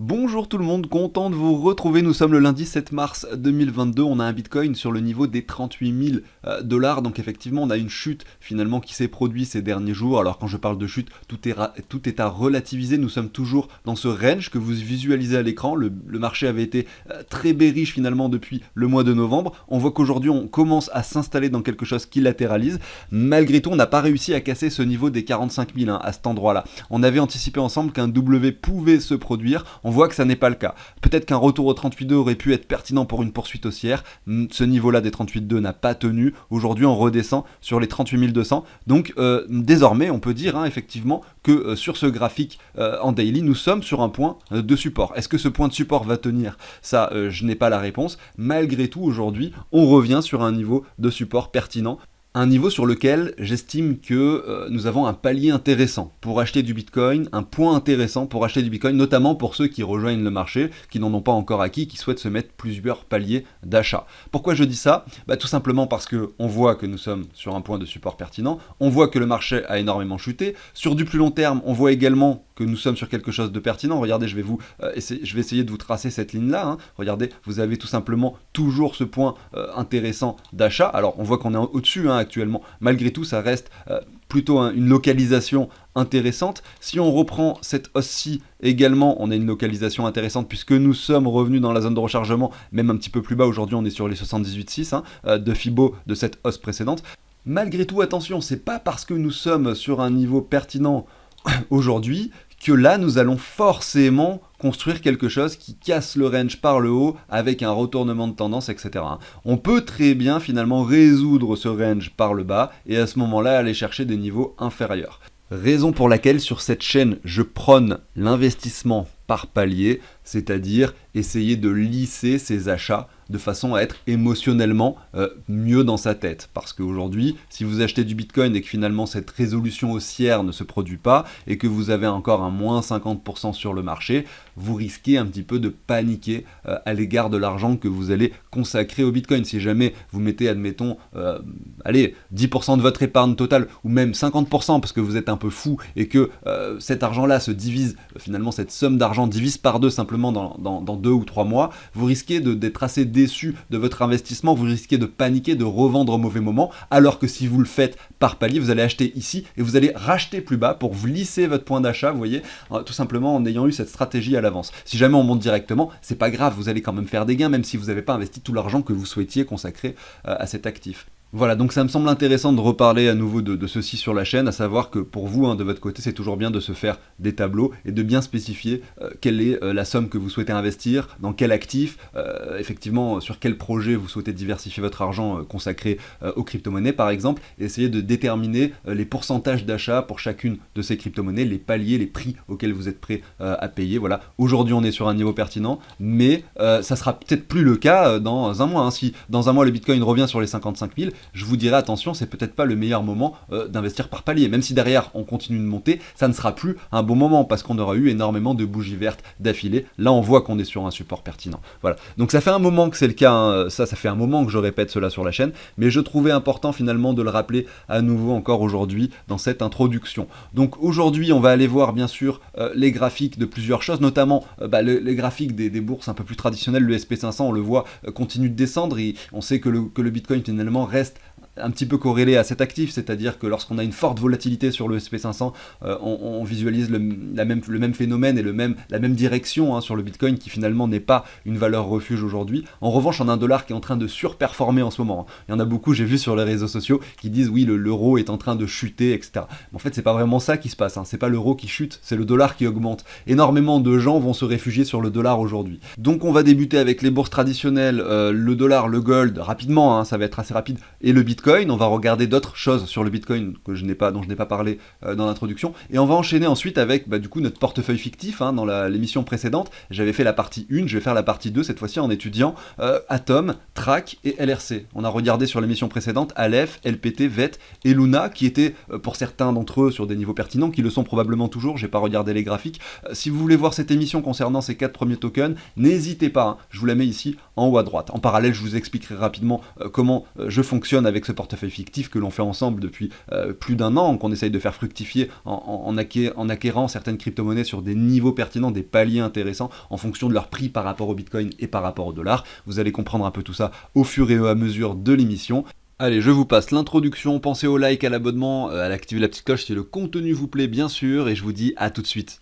Bonjour tout le monde, content de vous retrouver. Nous sommes le lundi 7 mars 2022. On a un Bitcoin sur le niveau des 38 000 dollars. Donc effectivement, on a une chute finalement qui s'est produite ces derniers jours. Alors quand je parle de chute, tout est à relativiser. Nous sommes toujours dans ce range que vous visualisez à l'écran. Le marché avait été très bearish finalement depuis le mois de novembre. On voit qu'aujourd'hui, on commence à s'installer dans quelque chose qui latéralise. Malgré tout, on n'a pas réussi à casser ce niveau des 45 000 à cet endroit-là. On avait anticipé ensemble qu'un W pouvait se produire. On voit que ça n'est pas le cas. Peut-être qu'un retour au 38.2 aurait pu être pertinent pour une poursuite haussière. Ce niveau-là des 38.2 n'a pas tenu. Aujourd'hui, on redescend sur les 38 200. Donc, désormais, on peut dire effectivement que sur ce graphique en daily, nous sommes sur un point de support. Est-ce que ce point de support va tenir? Ça, je n'ai pas la réponse. Malgré tout, aujourd'hui, on revient sur un niveau de support pertinent. Un niveau sur lequel j'estime que nous avons un palier intéressant pour acheter du Bitcoin, un point intéressant pour acheter du Bitcoin, notamment pour ceux qui rejoignent le marché, qui n'en ont pas encore acquis, qui souhaitent se mettre plusieurs paliers d'achat. Pourquoi je dis ça? Tout simplement parce qu'on voit que nous sommes sur un point de support pertinent, on voit que le marché a énormément chuté. Sur du plus long terme, on voit également que nous sommes sur quelque chose de pertinent. Regardez, je vais essayer de vous tracer cette ligne-là. Regardez, vous avez tout simplement toujours ce point intéressant d'achat. Alors, on voit qu'on est au-dessus actuellement. Malgré tout, ça reste plutôt une localisation intéressante. Si on reprend cette hausse-ci également, on a une localisation intéressante puisque nous sommes revenus dans la zone de rechargement, même un petit peu plus bas. Aujourd'hui, on est sur les 78,6 de Fibo de cette hausse précédente. Malgré tout, attention, c'est pas parce que nous sommes sur un niveau pertinent aujourd'hui que là, nous allons forcément construire quelque chose qui casse le range par le haut avec un retournement de tendance, etc. On peut très bien finalement résoudre ce range par le bas et à ce moment-là aller chercher des niveaux inférieurs. Raison pour laquelle sur cette chaîne, je prône l'investissement par palier, c'est-à-dire essayer de lisser ses achats de façon à être émotionnellement mieux dans sa tête. Parce qu'aujourd'hui, si vous achetez du Bitcoin et que finalement cette résolution haussière ne se produit pas et que vous avez encore un moins 50% sur le marché, vous risquez un petit peu de paniquer à l'égard de l'argent que vous allez consacrer au Bitcoin. Si jamais vous mettez, admettons, 10% de votre épargne totale ou même 50% parce que vous êtes un peu fou et que cet argent-là se divise, finalement cette somme d'argent divise par deux simplement dans 2 ou 3 mois, vous risquez d'être assez déçu de votre investissement, vous risquez de paniquer, de revendre au mauvais moment, alors que si vous le faites par palier, vous allez acheter ici et vous allez racheter plus bas pour lisser votre point d'achat, vous voyez, tout simplement en ayant eu cette stratégie à l'avance. Si jamais on monte directement, c'est pas grave, vous allez quand même faire des gains, même si vous n'avez pas investi tout l'argent que vous souhaitiez consacrer à cet actif. Voilà, donc ça me semble intéressant de reparler à nouveau de ceci sur la chaîne, à savoir que pour vous, de votre côté, c'est toujours bien de se faire des tableaux et de bien spécifier quelle est la somme que vous souhaitez investir, dans quel actif, effectivement, sur quel projet vous souhaitez diversifier votre argent consacré aux crypto-monnaies, par exemple, et essayer de déterminer les pourcentages d'achat pour chacune de ces crypto-monnaies, les paliers, les prix auxquels vous êtes prêt à payer. Voilà, aujourd'hui, on est sur un niveau pertinent, mais ça sera peut-être plus le cas dans un mois. Si dans un mois, le Bitcoin revient sur les 55 000, je vous dirais attention, c'est peut-être pas le meilleur moment d'investir par palier. Même si derrière on continue de monter, ça ne sera plus un bon moment parce qu'on aura eu énormément de bougies vertes d'affilée. Là on voit qu'on est sur un support pertinent. Voilà. Donc ça fait un moment que c'est le cas, ça fait un moment que je répète cela sur la chaîne, mais je trouvais important finalement de le rappeler à nouveau encore aujourd'hui dans cette introduction. Donc aujourd'hui on va aller voir bien sûr les graphiques de plusieurs choses, notamment les graphiques des bourses un peu plus traditionnelles. Le SP500 on le voit continue de descendre et on sait que le Bitcoin finalement reste un petit peu corrélé à cet actif, c'est-à-dire que lorsqu'on a une forte volatilité sur le SP500, on visualise le même phénomène et la même direction sur le Bitcoin qui finalement n'est pas une valeur refuge aujourd'hui. En revanche, on a un dollar qui est en train de surperformer en ce moment. Il y en a beaucoup, j'ai vu sur les réseaux sociaux, qui disent oui, l'euro est en train de chuter, etc. Mais en fait, c'est pas vraiment ça qui se passe. C'est pas l'euro qui chute, c'est le dollar qui augmente. Énormément de gens vont se réfugier sur le dollar aujourd'hui. Donc on va débuter avec les bourses traditionnelles, le dollar, le gold, rapidement, ça va être assez rapide, et le Bitcoin. On va regarder d'autres choses sur le Bitcoin dont je n'ai pas parlé dans l'introduction, et on va enchaîner ensuite avec du coup notre portefeuille fictif. Dans l'émission précédente, j'avais fait la partie 1, je vais faire la partie 2 cette fois-ci en étudiant Atom, Track et LRC. On a regardé sur l'émission précédente Aleph, LPT, VET et Luna qui étaient pour certains d'entre eux sur des niveaux pertinents, qui le sont probablement toujours, j'ai pas regardé les graphiques. Si vous voulez voir cette émission concernant ces 4 premiers tokens, n'hésitez pas, je vous la mets ici en haut à droite. En parallèle, je vous expliquerai rapidement comment je fonctionne avec ce ce portefeuille fictif que l'on fait ensemble depuis plus d'un an, qu'on essaye de faire fructifier en acquérant certaines crypto-monnaies sur des niveaux pertinents, des paliers intéressants en fonction de leur prix par rapport au Bitcoin et par rapport au dollar. Vous allez comprendre un peu tout ça au fur et à mesure de l'émission. Allez, je vous passe l'introduction, pensez au like, à l'abonnement, à activer la petite cloche si le contenu vous plaît bien sûr, et je vous dis à tout de suite.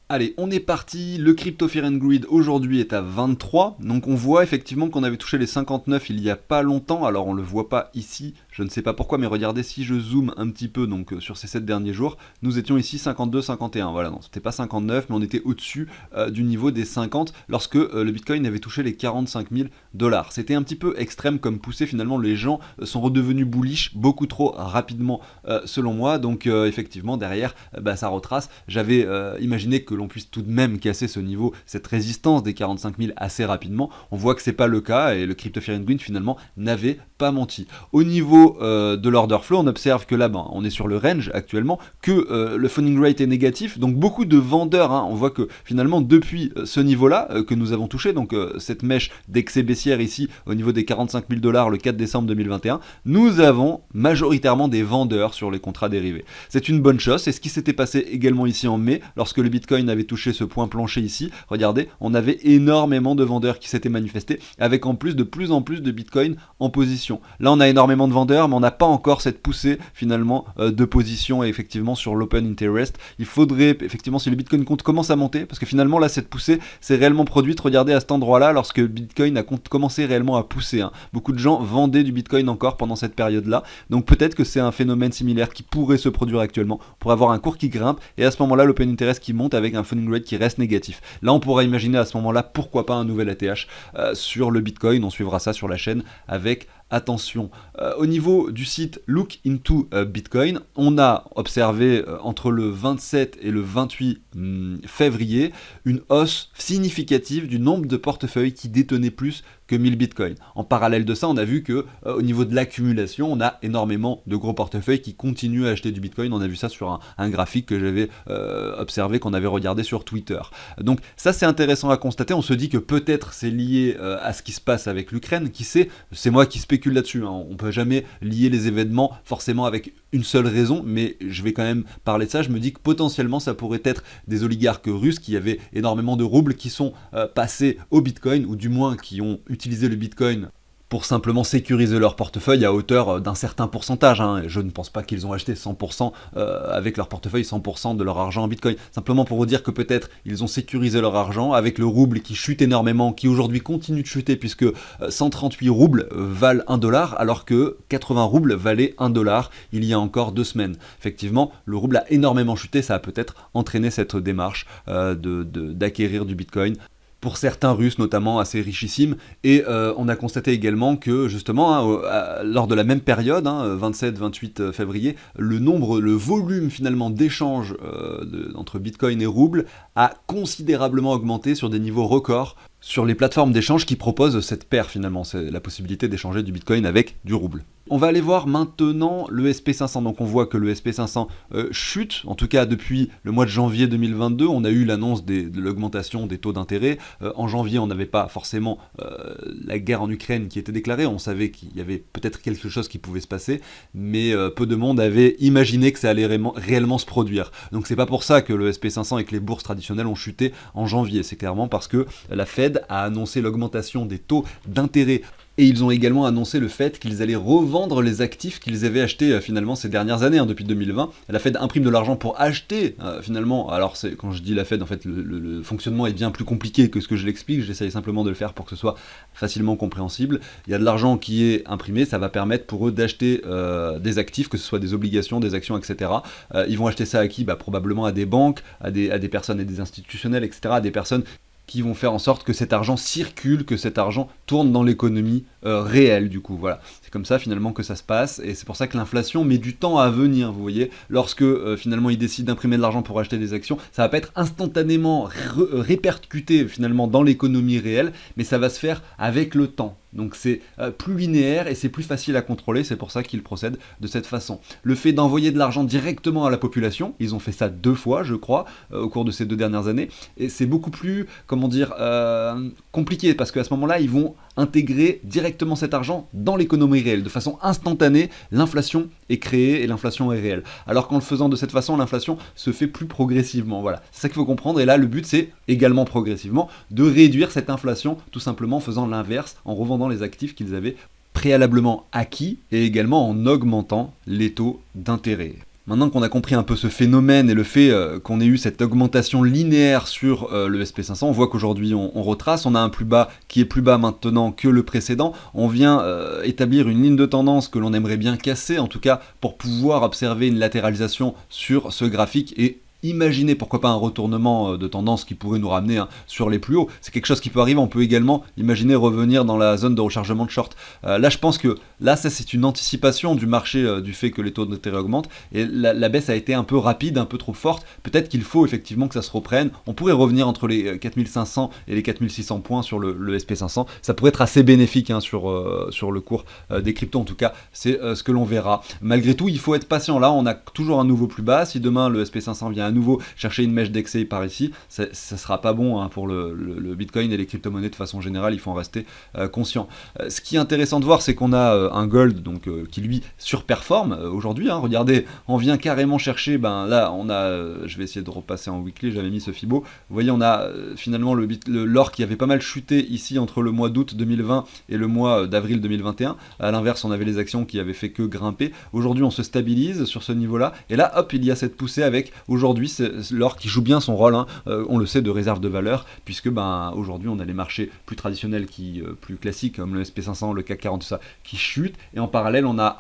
Allez, on est parti, le Crypto Fear and Greed aujourd'hui est à 23, donc on voit effectivement qu'on avait touché les 59 il y a pas longtemps, alors on le voit pas ici, je ne sais pas pourquoi, mais regardez si je zoome un petit peu donc sur ces 7 derniers jours, nous étions ici 52-51, voilà, non c'était pas 59, mais on était au-dessus du niveau des 50 lorsque le Bitcoin avait touché les 45 000 $. C'était un petit peu extrême comme poussée, finalement les gens sont redevenus bullish beaucoup trop rapidement selon moi, donc effectivement derrière ça retrace, j'avais imaginé que l'on puisse tout de même casser ce niveau, cette résistance des 45 000 assez rapidement. On voit que c'est pas le cas et le Crypto Fear and Greed finalement n'avait pas menti. Au niveau de l'order flow, on observe que là, on est sur le range actuellement, que le funding rate est négatif, donc beaucoup de vendeurs, on voit que finalement depuis ce niveau-là que nous avons touché, donc cette mèche d'excès baissière ici au niveau des 45 000 $ le 4 décembre 2021, nous avons majoritairement des vendeurs sur les contrats dérivés. C'est une bonne chose, c'est ce qui s'était passé également ici en mai, lorsque le Bitcoin avait touché ce point plancher ici, regardez, on avait énormément de vendeurs qui s'étaient manifestés, avec en plus en plus de Bitcoin en position. Là on a énormément de vendeurs, mais on n'a pas encore cette poussée finalement de position, et effectivement sur l'open interest, il faudrait effectivement, si le Bitcoin commence à monter, parce que finalement là cette poussée s'est réellement produite, regardez à cet endroit là, lorsque le Bitcoin a commencé réellement à pousser, beaucoup de gens vendaient du Bitcoin encore pendant cette période là, donc peut-être que c'est un phénomène similaire qui pourrait se produire actuellement, pour avoir un cours qui grimpe, et à ce moment là l'open interest qui monte avec un funding rate qui reste négatif. Là on pourra imaginer à ce moment là pourquoi pas un nouvel ATH sur le Bitcoin, on suivra ça sur la chaîne avec attention. Au niveau du site Look into Bitcoin, on a observé entre le 27 et le 28 février une hausse significative du nombre de portefeuilles qui détenaient plus que 1000 bitcoins. En parallèle de ça, on a vu que au niveau de l'accumulation, on a énormément de gros portefeuilles qui continuent à acheter du bitcoin. On a vu ça sur un graphique que j'avais observé, qu'on avait regardé sur Twitter. Donc ça c'est intéressant à constater. On se dit que peut-être c'est lié à ce qui se passe avec l'Ukraine. Qui sait, c'est moi qui spécule là-dessus. On peut jamais lier les événements forcément avec une seule raison, mais je vais quand même parler de ça. Je me dis que potentiellement ça pourrait être des oligarques russes qui avaient énormément de roubles qui sont passés au bitcoin, ou du moins qui ont utilisé le bitcoin pour simplement sécuriser leur portefeuille à hauteur d'un certain pourcentage. Je ne pense pas qu'ils ont acheté 100% avec leur portefeuille, 100% de leur argent en Bitcoin. Simplement pour vous dire que peut-être ils ont sécurisé leur argent avec le rouble qui chute énormément, qui aujourd'hui continue de chuter puisque 138 roubles valent 1 $, alors que 80 roubles valaient 1 $ il y a encore 2 semaines. Effectivement, le rouble a énormément chuté, ça a peut-être entraîné cette démarche d'acquérir du Bitcoin. Pour certains Russes notamment assez richissimes, et on a constaté également que justement lors de la même période, 27-28 février, le volume finalement d'échanges entre Bitcoin et rouble a considérablement augmenté sur des niveaux records sur les plateformes d'échange qui proposent cette paire finalement, c'est la possibilité d'échanger du Bitcoin avec du rouble. On va aller voir maintenant le SP500, donc on voit que le SP500 chute, en tout cas depuis le mois de janvier 2022, on a eu l'annonce de l'augmentation des taux d'intérêt. En janvier on n'avait pas forcément la guerre en Ukraine qui était déclarée, on savait qu'il y avait peut-être quelque chose qui pouvait se passer, mais peu de monde avait imaginé que ça allait réellement se produire. Donc c'est pas pour ça que le SP500 et que les bourses traditionnelles ont chuté en janvier, c'est clairement parce que la Fed a annoncé l'augmentation des taux d'intérêt. Et ils ont également annoncé le fait qu'ils allaient revendre les actifs qu'ils avaient achetés finalement ces dernières années, depuis 2020. La Fed imprime de l'argent pour acheter finalement, alors quand je dis la Fed, en fait le fonctionnement est bien plus compliqué que ce que je l'explique, j'essaye simplement de le faire pour que ce soit facilement compréhensible. Il y a de l'argent qui est imprimé, ça va permettre pour eux d'acheter des actifs, que ce soit des obligations, des actions, etc. Ils vont acheter ça à qui ? Probablement à des banques, à des personnes et des institutionnels, etc., à des personnes qui vont faire en sorte que cet argent circule, que cet argent tourne dans l'économie réelle du coup, voilà. C'est comme ça finalement que ça se passe, et c'est pour ça que l'inflation met du temps à venir, vous voyez. Lorsque finalement ils décident d'imprimer de l'argent pour acheter des actions, ça va pas être instantanément répercuté finalement dans l'économie réelle, mais ça va se faire avec le temps. Donc c'est plus linéaire et c'est plus facile à contrôler, c'est pour ça qu'ils procèdent de cette façon. Le fait d'envoyer de l'argent directement à la population, ils ont fait ça 2 fois je crois au cours de ces 2 dernières années, et c'est beaucoup plus, comment dire, compliqué, parce qu'à ce moment-là ils vont intégrer directement cet argent dans l'économie réelle, de façon instantanée, l'inflation est créée et l'inflation est réelle. Alors qu'en le faisant de cette façon, l'inflation se fait plus progressivement, voilà. C'est ça qu'il faut comprendre, et là le but c'est également progressivement de réduire cette inflation, tout simplement en faisant l'inverse, en revendant les actifs qu'ils avaient préalablement acquis, et également en augmentant les taux d'intérêt. Maintenant qu'on a compris un peu ce phénomène et le fait qu'on ait eu cette augmentation linéaire sur le SP500, on voit qu'aujourd'hui on retrace, on a un plus bas qui est plus bas maintenant que le précédent, on vient établir une ligne de tendance que l'on aimerait bien casser, en tout cas pour pouvoir observer une latéralisation sur ce graphique et imaginez pourquoi pas un retournement de tendance qui pourrait nous ramener sur les plus hauts. C'est quelque chose qui peut arriver, on peut également imaginer revenir dans la zone de rechargement de short. Là je pense que là ça c'est une anticipation du marché du fait que les taux d'intérêt augmentent, et la baisse a été un peu rapide, un peu trop forte. Peut-être qu'il faut effectivement que ça se reprenne, on pourrait revenir entre les 4500 et les 4600 points sur le SP500, ça pourrait être assez bénéfique sur le cours des cryptos, en tout cas c'est ce que l'on verra. Malgré tout il faut être patient, là on a toujours un nouveau plus bas, si demain le SP500 vient à nouveau chercher une mèche d'excès par ici, ça sera pas bon pour le Bitcoin et les crypto-monnaies de façon générale, il faut en rester conscient. Ce qui est intéressant de voir, c'est qu'on a un gold donc, qui lui surperforme aujourd'hui, regardez, on vient carrément chercher, là on a, je vais essayer de repasser en weekly, j'avais mis ce Fibo, vous voyez on a finalement l'or qui avait pas mal chuté ici entre le mois d'août 2020 et le mois d'avril 2021, à l'inverse on avait les actions qui avaient fait que grimper, aujourd'hui on se stabilise sur ce niveau là, et là hop il y a cette poussée avec aujourd'hui c'est l'or qui joue bien son rôle, on le sait, de réserve de valeur, puisque aujourd'hui on a les marchés plus traditionnels, plus classiques comme le SP500, le CAC 40, tout ça, qui chutent, et en parallèle on a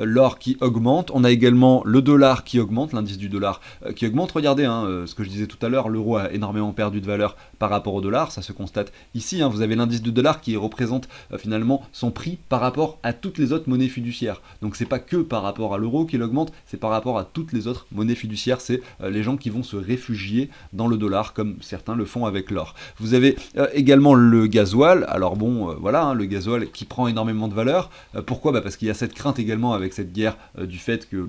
l'or qui augmente, on a également le dollar qui augmente, l'indice du dollar qui augmente, regardez, ce que je disais tout à l'heure, l'euro a énormément perdu de valeur par rapport au dollar, ça se constate ici, vous avez l'indice du dollar qui représente finalement son prix par rapport à toutes les autres monnaies fiduciaires, donc c'est pas que par rapport à l'euro qu'il augmente, c'est par rapport à toutes les autres monnaies fiduciaires, c'est les gens qui vont se réfugier dans le dollar comme certains le font avec l'or. Vous avez également le gasoil, alors bon voilà, le gasoil qui prend énormément de valeur. Pourquoi ? Parce qu'il y a cette crainte également avec cette guerre du fait que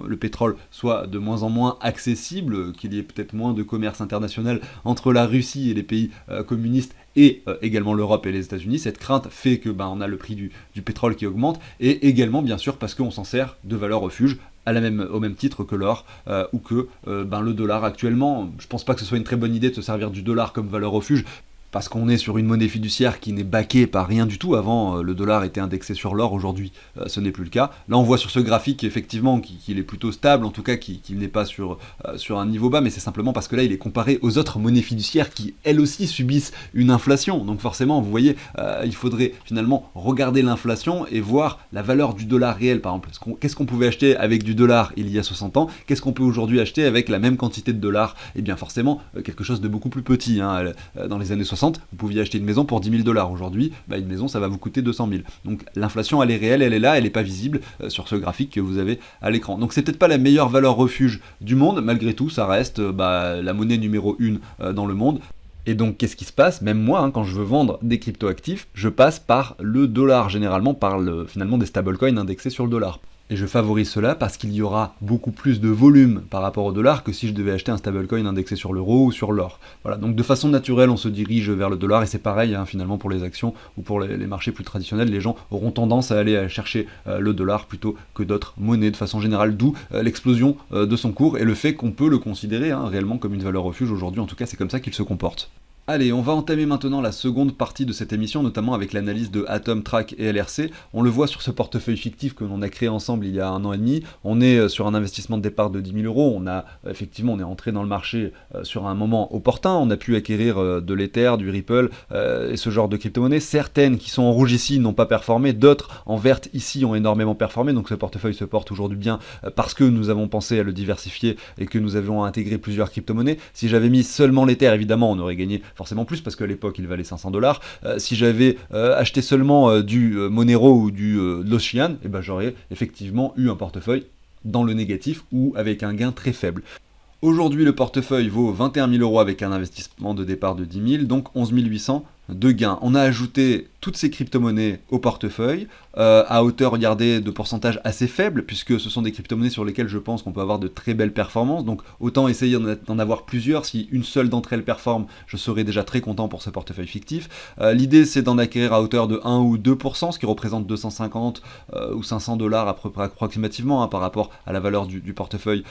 le pétrole soit de moins en moins accessible, qu'il y ait peut-être moins de commerce international entre la Russie et les pays communistes et également l'Europe et les États-Unis. Cette crainte fait que on a le prix du pétrole qui augmente, et également bien sûr parce qu'on s'en sert de valeur refuge au même titre que l'or ou que le dollar actuellement. Je pense pas que ce soit une très bonne idée de se servir du dollar comme valeur refuge, parce qu'on est sur une monnaie fiduciaire qui n'est backée par rien du tout. Avant, le dollar était indexé sur l'or, aujourd'hui ce n'est plus le cas. Là on voit sur ce graphique effectivement qu'il est plutôt stable, en tout cas qu'il n'est pas sur un niveau bas, mais c'est simplement parce que là il est comparé aux autres monnaies fiduciaires qui elles aussi subissent une inflation. Donc forcément vous voyez, il faudrait finalement regarder l'inflation et voir la valeur du dollar réel. Par exemple, qu'est-ce qu'on pouvait acheter avec du dollar il y a 60 ans, qu'est-ce qu'on peut aujourd'hui acheter avec la même quantité de dollars? Et bien forcément quelque chose de beaucoup plus petit. Dans les années 60, vous pouviez acheter une maison pour 10 000 $. Aujourd'hui, une maison, ça va vous coûter 200 000. Donc l'inflation, elle est réelle, elle est là, elle n'est pas visible sur ce graphique que vous avez à l'écran. Donc c'est peut-être pas la meilleure valeur refuge du monde, malgré tout, ça reste la monnaie numéro 1 dans le monde. Et donc qu'est-ce qui se passe? Même moi, quand je veux vendre des crypto-actifs, je passe par le dollar, généralement par finalement des stablecoins indexés sur le dollar. Et je favorise cela parce qu'il y aura beaucoup plus de volume par rapport au dollar que si je devais acheter un stablecoin indexé sur l'euro ou sur l'or. Voilà, donc de façon naturelle, on se dirige vers le dollar, et c'est pareil finalement pour les actions ou pour les marchés plus traditionnels, les gens auront tendance à aller chercher le dollar plutôt que d'autres monnaies de façon générale, d'où l'explosion de son cours et le fait qu'on peut le considérer réellement comme une valeur refuge aujourd'hui. En tout cas, c'est comme ça qu'il se comporte. Allez, on va entamer maintenant la seconde partie de cette émission, notamment avec l'analyse de Atom, Track et LRC. On le voit sur ce portefeuille fictif que l'on a créé ensemble il y a 1 an et demi. On est sur un investissement de départ de 10 000 €. On est entré dans le marché sur un moment opportun. On a pu acquérir de l'Ether, du Ripple et ce genre de crypto-monnaies. Certaines qui sont en rouge ici n'ont pas performé, d'autres en verte ici ont énormément performé. Donc ce portefeuille se porte aujourd'hui bien parce que nous avons pensé à le diversifier et que nous avions intégré plusieurs crypto-monnaies. Si j'avais mis seulement l'Ether, évidemment, on aurait gagné forcément plus, parce qu'à l'époque il valait 500 $. Si j'avais acheté seulement du Monero ou du L'Ocean, j'aurais effectivement eu un portefeuille dans le négatif ou avec un gain très faible. Aujourd'hui, le portefeuille vaut 21 000 € avec un investissement de départ de 10 000, donc 11 800 de gains. On a ajouté toutes ces crypto-monnaies au portefeuille, à hauteur, regardez, de pourcentage assez faible, puisque ce sont des crypto-monnaies sur lesquelles je pense qu'on peut avoir de très belles performances, donc autant essayer d'en avoir plusieurs. Si une seule d'entre elles performe, je serai déjà très content pour ce portefeuille fictif. L'idée, c'est d'en acquérir à hauteur de 1 ou 2%, ce qui représente 250 ou 500 dollars à peu près approximativement, hein, par rapport à la valeur du portefeuille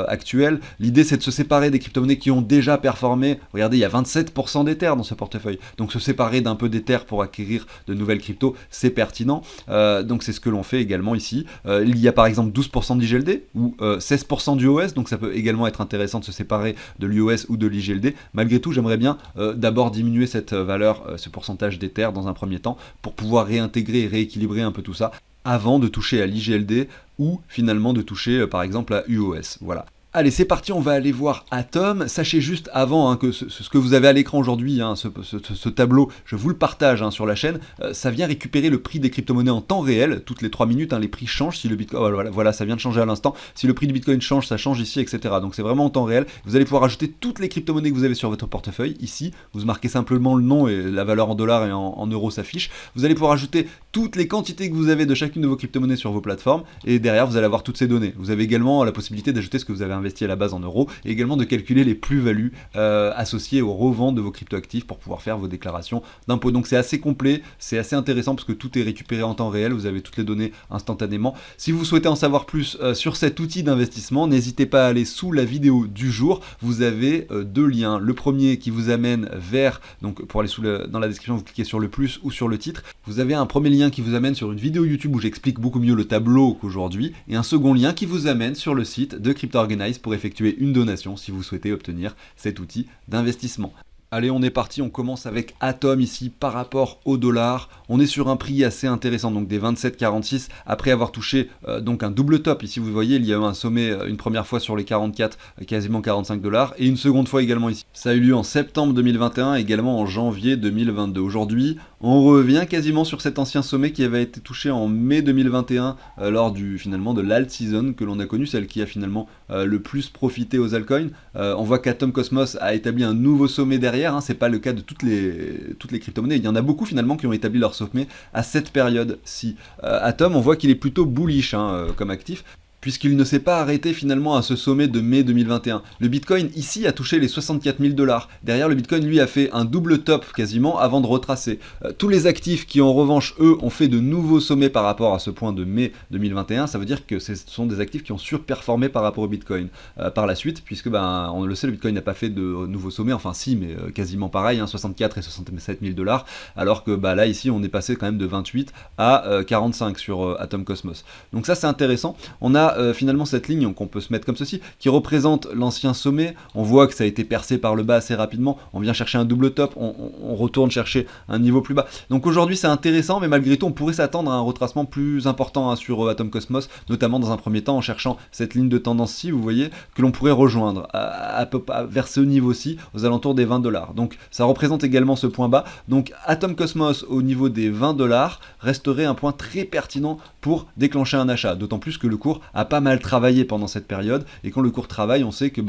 actuel. L'idée, c'est de se séparer des crypto-monnaies qui ont déjà performé. Regardez, il y a 27% d'Ether dans ce portefeuille, donc se séparer d'un peu d'Ether pour acquérir de nouvelles cryptos, c'est pertinent. Donc c'est ce que l'on fait également ici. Il y a par exemple 12% d'IGLD ou 16% d'UOS, donc ça peut également être intéressant de se séparer de l'UOS ou de l'IGLD. Malgré tout, j'aimerais bien d'abord diminuer cette valeur, ce pourcentage d'Ether dans un premier temps, pour pouvoir réintégrer et rééquilibrer un peu tout ça, avant de toucher à l'IGLD ou finalement de toucher par exemple à UOS. Voilà. Allez, c'est parti, on va aller voir Atom. Sachez juste avant que ce que vous avez à l'écran aujourd'hui, ce tableau, je vous le partage sur la chaîne, ça vient récupérer le prix des crypto-monnaies en temps réel, toutes les 3 minutes, les prix changent, si le Bitcoin, voilà, ça vient de changer à l'instant, si le prix du Bitcoin change, ça change ici, etc. Donc c'est vraiment en temps réel. Vous allez pouvoir ajouter toutes les crypto-monnaies que vous avez sur votre portefeuille, ici, vous marquez simplement le nom et la valeur en dollars et en euros s'affiche. Vous allez pouvoir ajouter toutes les quantités que vous avez de chacune de vos crypto-monnaies sur vos plateformes, et derrière, vous allez avoir toutes ces données. Vous avez également la possibilité d'ajouter ce que vous avez investi à la base en euros, et également de calculer les plus-values associées au revente de vos cryptoactifs pour pouvoir faire vos déclarations d'impôts. Donc c'est assez complet, c'est assez intéressant parce que tout est récupéré en temps réel, vous avez toutes les données instantanément. Si vous souhaitez en savoir plus sur cet outil d'investissement, n'hésitez pas à aller sous la vidéo du jour, vous avez 2 liens. Le premier qui vous amène vers, donc pour aller dans la description, vous cliquez sur le plus ou sur le titre. Vous avez un premier lien qui vous amène sur une vidéo YouTube où j'explique beaucoup mieux le tableau qu'aujourd'hui, et un second lien qui vous amène sur le site de CryptoOrganize pour effectuer une donation si vous souhaitez obtenir cet outil d'investissement. Allez, on est parti, on commence avec Atom ici par rapport au dollar. On est sur un prix assez intéressant, donc des 27,46 après avoir touché donc un double top. Ici, vous voyez, il y a eu un sommet une première fois sur les 44, quasiment 45 dollars, et une seconde fois également ici. Ça a eu lieu en septembre 2021, également en janvier 2022. Aujourd'hui, on revient quasiment sur cet ancien sommet qui avait été touché en mai 2021 lors finalement de l'alt season que l'on a connu, celle qui a finalement le plus profité aux altcoins. On voit qu'Atom Cosmos a établi un nouveau sommet derrière. C'est pas le cas de toutes les crypto-monnaies. Il y en a beaucoup finalement qui ont établi leur sommet à cette période-ci. Atom, on voit qu'il est plutôt bullish comme actif, puisqu'il ne s'est pas arrêté finalement à ce sommet de mai 2021. Le Bitcoin ici a touché les 64 000 dollars. Derrière, le Bitcoin lui a fait un double top quasiment avant de retracer. Tous les actifs qui en revanche, eux, ont fait de nouveaux sommets par rapport à ce point de mai 2021, ça veut dire que ce sont des actifs qui ont surperformé par rapport au Bitcoin par la suite, puisque on le sait, le Bitcoin n'a pas fait de nouveaux sommets, enfin si, mais quasiment pareil, 64 et 67 000 dollars, alors que là ici on est passé quand même de 28 à 45 sur Atom Cosmos. Donc ça c'est intéressant. On a finalement cette ligne qu'on peut se mettre comme ceci, qui représente l'ancien sommet. On voit que ça a été percé par le bas assez rapidement, on vient chercher un double top, on retourne chercher un niveau plus bas. Donc aujourd'hui c'est intéressant, mais malgré tout on pourrait s'attendre à un retracement plus important sur Atom Cosmos, notamment dans un premier temps en cherchant cette ligne de tendance-ci, vous voyez, que l'on pourrait rejoindre vers ce niveau-ci, aux alentours des 20 dollars. Donc ça représente également ce point bas. Donc Atom Cosmos au niveau des 20 dollars resterait un point très pertinent pour déclencher un achat, d'autant plus que le cours a pas mal travaillé pendant cette période, et quand le cours travaille, on sait que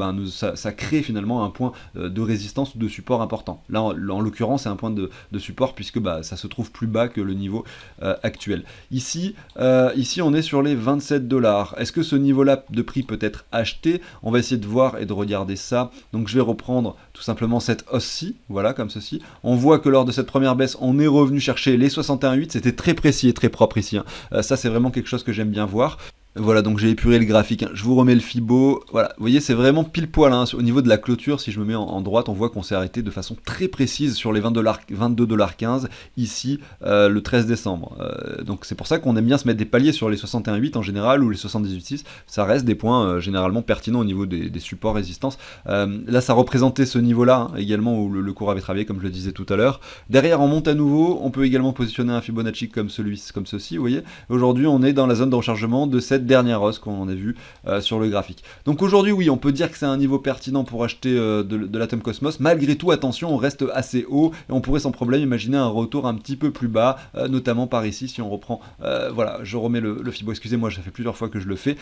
ça crée finalement un point de résistance ou de support important. Là, en l'occurrence, c'est un point de support, puisque ça se trouve plus bas que le niveau actuel. Ici, on est sur les 27 dollars. Est-ce que ce niveau-là de prix peut être acheté? On va essayer de voir et de regarder ça. Donc je vais reprendre tout simplement cette hausse-ci, voilà, comme ceci. On voit que lors de cette première baisse, on est revenu chercher les 61,8, c'était très précis et très propre ici. Ça, c'est vraiment quelque chose que j'aime bien voir. Voilà, donc j'ai épuré le graphique, je vous remets le Fibo, voilà, vous voyez c'est vraiment pile poil, au niveau de la clôture, si je me mets en droite, on voit qu'on s'est arrêté de façon très précise sur les 22,15$ ici, le 13 décembre, donc c'est pour ça qu'on aime bien se mettre des paliers sur les 61,8 en général, ou les 78,6, ça reste des points généralement pertinents au niveau des supports résistance. Là ça représentait ce niveau-là, également où le cours avait travaillé, comme je le disais tout à l'heure. Derrière on monte à nouveau, on peut également positionner un Fibonacci comme ceci, vous voyez, aujourd'hui on est dans la zone de rechargement de cette dernière hausse qu'on a vue sur le graphique. Donc aujourd'hui, oui, on peut dire que c'est un niveau pertinent pour acheter de l'Atom Cosmos. Malgré tout, attention, on reste assez haut et on pourrait sans problème imaginer un retour un petit peu plus bas, notamment par ici, si on reprend, voilà, je remets le Fibo, excusez-moi, ça fait plusieurs fois que je le fais,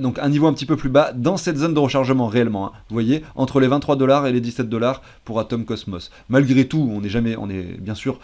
donc un niveau un petit peu plus bas dans cette zone de rechargement réellement, hein. Vous voyez, entre les 23$ et les 17$ pour Atom Cosmos. Malgré tout, on est bien sûr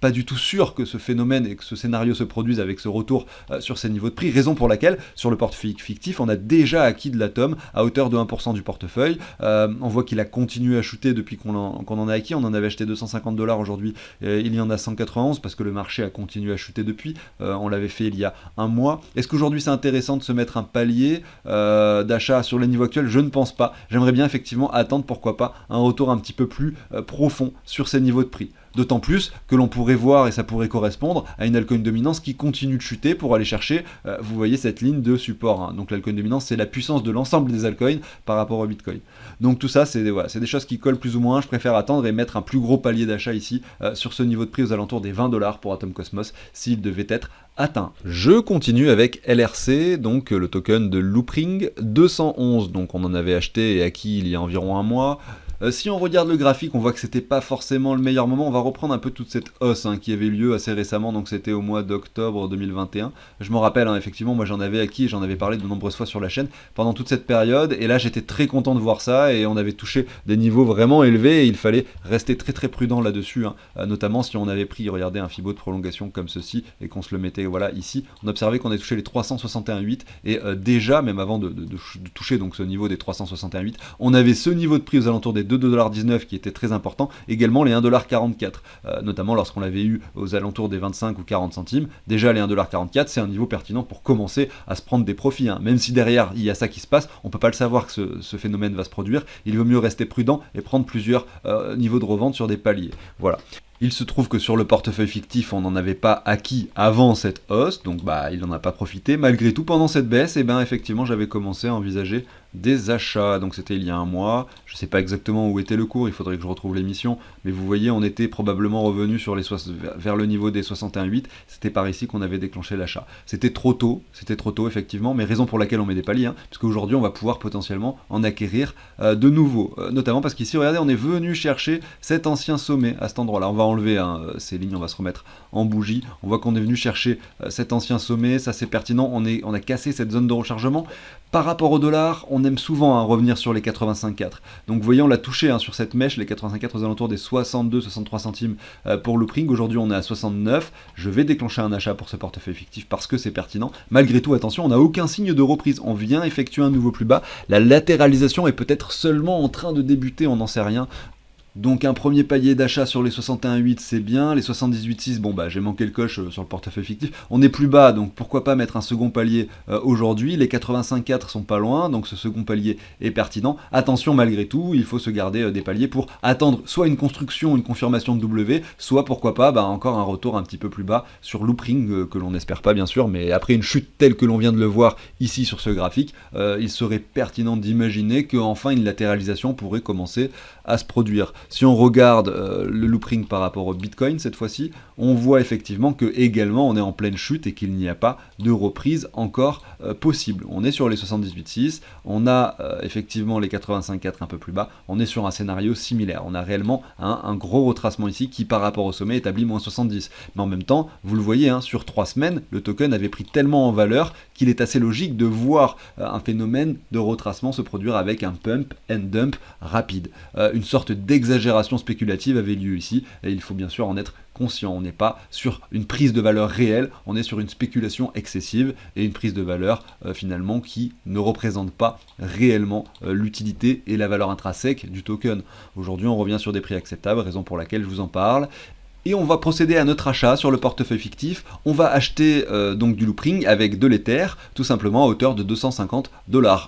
pas du tout sûr que ce phénomène et que ce scénario se produise avec ce retour sur ces niveaux de prix, raison pour laquelle, sur le portefeuille fictif, on a déjà acquis de l'Atom à hauteur de 1% du portefeuille. On voit qu'il a continué à chuter depuis qu'on en a acquis. On en avait acheté 250$, aujourd'hui il y en a 191 parce que le marché a continué à chuter depuis. On l'avait fait il y a un mois. Est-ce qu'aujourd'hui c'est intéressant de se mettre un palier d'achat sur les niveaux actuels? Je ne pense pas. J'aimerais bien effectivement attendre, pourquoi pas, un retour un petit peu plus profond sur ces niveaux de prix. D'autant plus que l'on pourrait voir, et ça pourrait correspondre, à une altcoin dominance qui continue de chuter pour aller chercher, vous voyez cette ligne de support, hein. Donc l'altcoin dominance, c'est la puissance de l'ensemble des altcoins par rapport au Bitcoin. Donc tout ça, c'est des choses qui collent plus ou moins. Je préfère attendre et mettre un plus gros palier d'achat ici, sur ce niveau de prix aux alentours des 20$ pour Atom Cosmos, s'il devait être atteint. Je continue avec LRC, donc le token de Loopring 211, donc on en avait acheté et acquis il y a environ un mois. Si on regarde le graphique, on voit que c'était pas forcément le meilleur moment. On va reprendre un peu toute cette hausse, hein, qui avait lieu assez récemment, donc c'était au mois d'octobre 2021. Je me rappelle, hein, effectivement, moi j'en avais acquis, j'en avais parlé de nombreuses fois sur la chaîne pendant toute cette période, et là j'étais très content de voir ça, et on avait touché des niveaux vraiment élevés, et il fallait rester très très prudent là-dessus, hein, notamment si on avait pris, regardez, un Fibo de prolongation comme ceci, et qu'on se le mettait, voilà, ici, on observait qu'on avait touché les 361,8, et déjà, même avant de toucher donc ce niveau des 361,8, on avait ce niveau de prix aux alentours des 2,19$ qui était très important, également les 1,44$, notamment lorsqu'on l'avait eu aux alentours des 25 ou 40 centimes. Déjà les 1,44$, c'est un niveau pertinent pour commencer à se prendre des profits, hein. Même si derrière il y a ça qui se passe, on peut pas le savoir que ce phénomène va se produire, il vaut mieux rester prudent et prendre plusieurs niveaux de revente sur des paliers. Voilà. Il se trouve que sur le portefeuille fictif, on n'en avait pas acquis avant cette hausse, donc il n'en a pas profité. Malgré tout, pendant cette baisse, effectivement, j'avais commencé à envisager des achats. Donc c'était il y a un mois, je ne sais pas exactement où était le cours, il faudrait que je retrouve l'émission, mais vous voyez, on était probablement revenu sur vers le niveau des 61,8, c'était par ici qu'on avait déclenché l'achat. C'était trop tôt, effectivement, mais raison pour laquelle on met des paliers, hein, parce qu'aujourd'hui on va pouvoir potentiellement en acquérir de nouveaux, notamment parce qu'ici, regardez, on est venu chercher cet ancien sommet à cet endroit-là. On va enlever, hein, ces lignes, on va se remettre en bougie, on voit qu'on est venu chercher cet ancien sommet, ça c'est pertinent, on a cassé cette zone de rechargement. Par rapport au dollar, on aime souvent, hein, revenir sur les 85,4. Donc vous voyez, on l'a touché, hein, sur cette mèche, les 84 aux alentours des 62-63 centimes pour Loopring. Aujourd'hui, on est à 69. Je vais déclencher un achat pour ce portefeuille fictif parce que c'est pertinent. Malgré tout, attention, on n'a aucun signe de reprise. On vient effectuer un nouveau plus bas. La latéralisation est peut-être seulement en train de débuter, on n'en sait rien. Donc un premier palier d'achat sur les 61,8, c'est bien. Les 78,6, bon j'ai manqué le coche sur le portefeuille fictif. On est plus bas, donc pourquoi pas mettre un second palier aujourd'hui. Les 85,4 sont pas loin, donc ce second palier est pertinent. Attention, malgré tout, il faut se garder des paliers pour attendre soit une construction, une confirmation de W, soit pourquoi pas encore un retour un petit peu plus bas sur Loopring, que l'on n'espère pas bien sûr, mais après une chute telle que l'on vient de le voir ici sur ce graphique, il serait pertinent d'imaginer qu'enfin une latéralisation pourrait commencer à se produire. Si on regarde le Loopring par rapport au Bitcoin cette fois-ci, on voit effectivement que également on est en pleine chute et qu'il n'y a pas de reprise encore possible. On est sur les 78,6, on a effectivement les 85,4 un peu plus bas, on est sur un scénario similaire. On a réellement un gros retracement ici qui par rapport au sommet établit moins 70. Mais en même temps, vous le voyez, hein, sur 3 semaines, le token avait pris tellement en valeur qu'il est assez logique de voir un phénomène de retracement se produire avec un pump and dump rapide. Une sorte d'exagération spéculative avait lieu ici, et il faut bien sûr en être conscient. On n'est pas sur une prise de valeur réelle, on est sur une spéculation excessive et une prise de valeur finalement qui ne représente pas réellement l'utilité et la valeur intrinsèque du token. Aujourd'hui, on revient sur des prix acceptables, raison pour laquelle je vous en parle. Et on va procéder à notre achat sur le portefeuille fictif. On va acheter donc du Loopring avec de l'Ether, tout simplement à hauteur de 250$.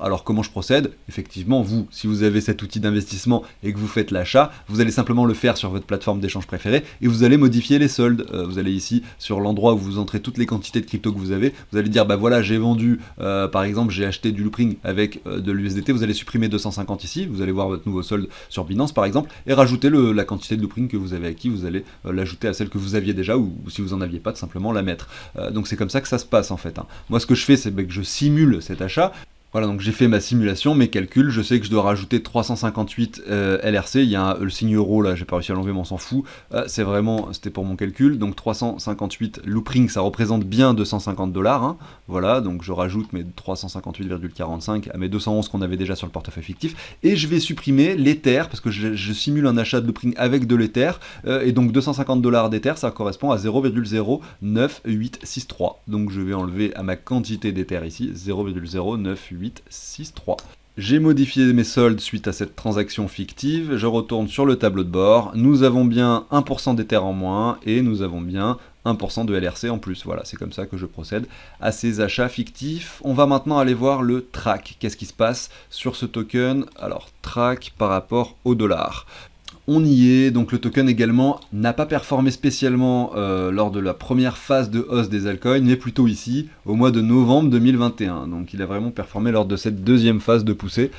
Alors comment je procède? Effectivement, vous, si vous avez cet outil d'investissement et que vous faites l'achat, vous allez simplement le faire sur votre plateforme d'échange préférée et vous allez modifier les soldes. Vous allez ici, sur l'endroit où vous entrez toutes les quantités de crypto que vous avez, vous allez dire, voilà, j'ai vendu, par exemple, j'ai acheté du Loopring avec de l'USDT, vous allez supprimer 250 ici, vous allez voir votre nouveau solde sur Binance par exemple, et rajouter la quantité de Loopring que vous avez acquis, vous allez l'ajouter l'ajouter à celle que vous aviez déjà, ou si vous en aviez pas, tout simplement la mettre. Donc c'est comme ça que ça se passe en fait, hein. Moi ce que je fais, c'est que je simule cet achat. Voilà, donc j'ai fait ma simulation, mes calculs, je sais que je dois rajouter 358 LRC, il y a le signe euro là, j'ai pas réussi à l'enlever mais on s'en fout, c'était pour mon calcul, donc 358 loopring, ça représente bien 250 $, hein. Voilà, donc je rajoute mes 358,45 à mes 211 qu'on avait déjà sur le portefeuille fictif, et je vais supprimer l'Ether, parce que je simule un achat de loopring avec de l'Ether, et donc 250 $ d'Ether, ça correspond à 0,09863, donc je vais enlever à ma quantité d'Ether ici, 0,09863. J'ai modifié mes soldes suite à cette transaction fictive, je retourne sur le tableau de bord, nous avons bien 1% d'Ether en moins, et nous avavons bien 1% de LRC en plus. Voilà, c'est comme ça que je procède à ces achats fictifs. On va maintenant aller voir le track. Qu'est-ce qui se passe sur ce token? Alors, track par rapport au dollar. On y est, donc le token également n'a pas performé spécialement lors de la première phase de hausse des altcoins, mais plutôt ici, au mois de novembre 2021. Donc il a vraiment performé lors de cette deuxième phase de poussée.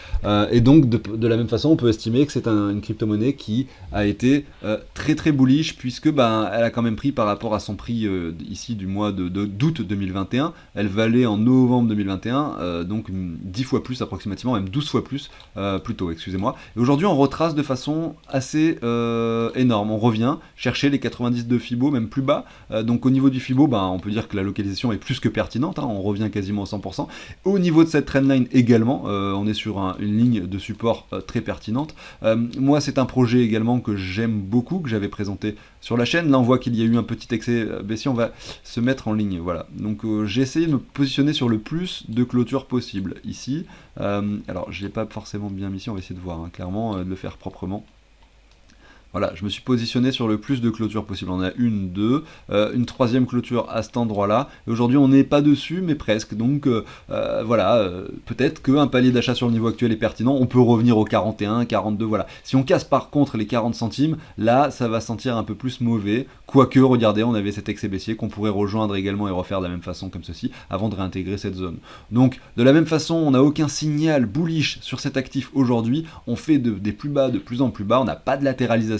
Et donc de la même façon, on peut estimer que c'est une crypto-monnaie qui a été très très bullish, puisque elle a quand même pris par rapport à son prix ici du mois d'août 2021. Elle valait en novembre 2021, donc 10 fois plus approximativement, même 12 fois plus, plutôt, excusez-moi. Et aujourd'hui, on retrace de façon assez énorme. On revient chercher les 90 de Fibo, même plus bas. Donc au niveau du Fibo, on peut dire que la localisation est plus que pertinente, hein, on revient quasiment à 100%. Au niveau de cette trendline également, on est sur une ligne de support très pertinente. Moi, c'est un projet également que j'aime beaucoup, que j'avais présenté sur la chaîne. Là, on voit qu'il y a eu un petit excès baissier, on va se mettre en ligne. Voilà. Donc j'ai essayé de me positionner sur le plus de clôture possible ici. Alors, je l'ai pas forcément bien mis ici, on va essayer de voir, hein, clairement, de le faire proprement. Voilà, je me suis positionné sur le plus de clôtures possible. On a une, deux, une troisième clôture à cet endroit-là. Et aujourd'hui, on n'est pas dessus, mais presque. Donc voilà, peut-être qu'un palier d'achat sur le niveau actuel est pertinent. On peut revenir au 41, 42, voilà. Si on casse par contre les 40 centimes, là, ça va sentir un peu plus mauvais. Quoique, regardez, on avait cet excès baissier qu'on pourrait rejoindre également et refaire de la même façon comme ceci, avant de réintégrer cette zone. Donc, de la même façon, on n'a aucun signal bullish sur cet actif aujourd'hui. On fait des plus bas de plus en plus bas. On n'a pas de latéralisation.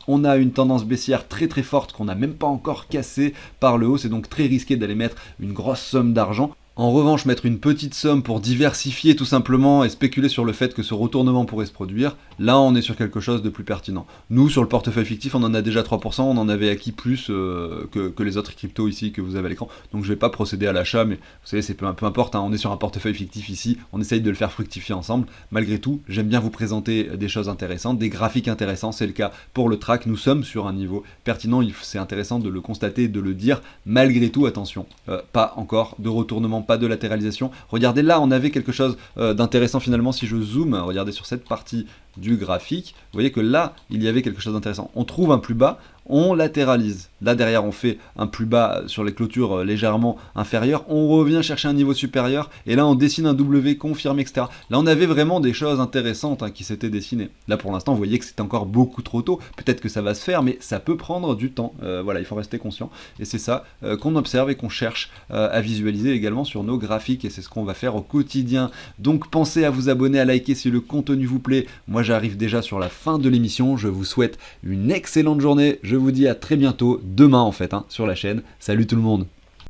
On a une tendance baissière très très forte qu'on n'a même pas encore cassée par le haut, c'est donc très risqué d'aller mettre une grosse somme d'argent. En revanche, mettre une petite somme pour diversifier tout simplement et spéculer sur le fait que ce retournement pourrait se produire, là on est sur quelque chose de plus pertinent. Nous, sur le portefeuille fictif, on en a déjà 3%, on en avait acquis plus que les autres cryptos ici que vous avez à l'écran, donc je ne vais pas procéder à l'achat, mais vous savez, c'est peu importe, hein, on est sur un portefeuille fictif ici, on essaye de le faire fructifier ensemble. Malgré tout, j'aime bien vous présenter des choses intéressantes, des graphiques intéressants, c'est le cas pour le track, nous sommes sur un niveau pertinent, c'est intéressant de le constater, de le dire. Malgré tout, attention, pas encore de retournement, pas de latéralisation. Regardez là, on avait quelque chose d'intéressant finalement si je zoome, regardez sur cette partie du graphique, vous voyez que là, il y avait quelque chose d'intéressant. On trouve un plus bas, on latéralise. Là derrière, on fait un plus bas sur les clôtures légèrement inférieures, on revient chercher un niveau supérieur, et là on dessine un W confirmé, etc. Là on avait vraiment des choses intéressantes, hein, qui s'étaient dessinées. Là pour l'instant, vous voyez que c'est encore beaucoup trop tôt, peut-être que ça va se faire, mais ça peut prendre du temps. Voilà, il faut rester conscient, et c'est ça qu'on observe et qu'on cherche à visualiser également sur nos graphiques, et c'est ce qu'on va faire au quotidien. Donc pensez à vous abonner, à liker si le contenu vous plaît. Moi j'arrive déjà sur la fin de l'émission, je vous souhaite une excellente journée, je vous dis à très bientôt, demain en fait, hein, sur la chaîne. Salut tout le monde!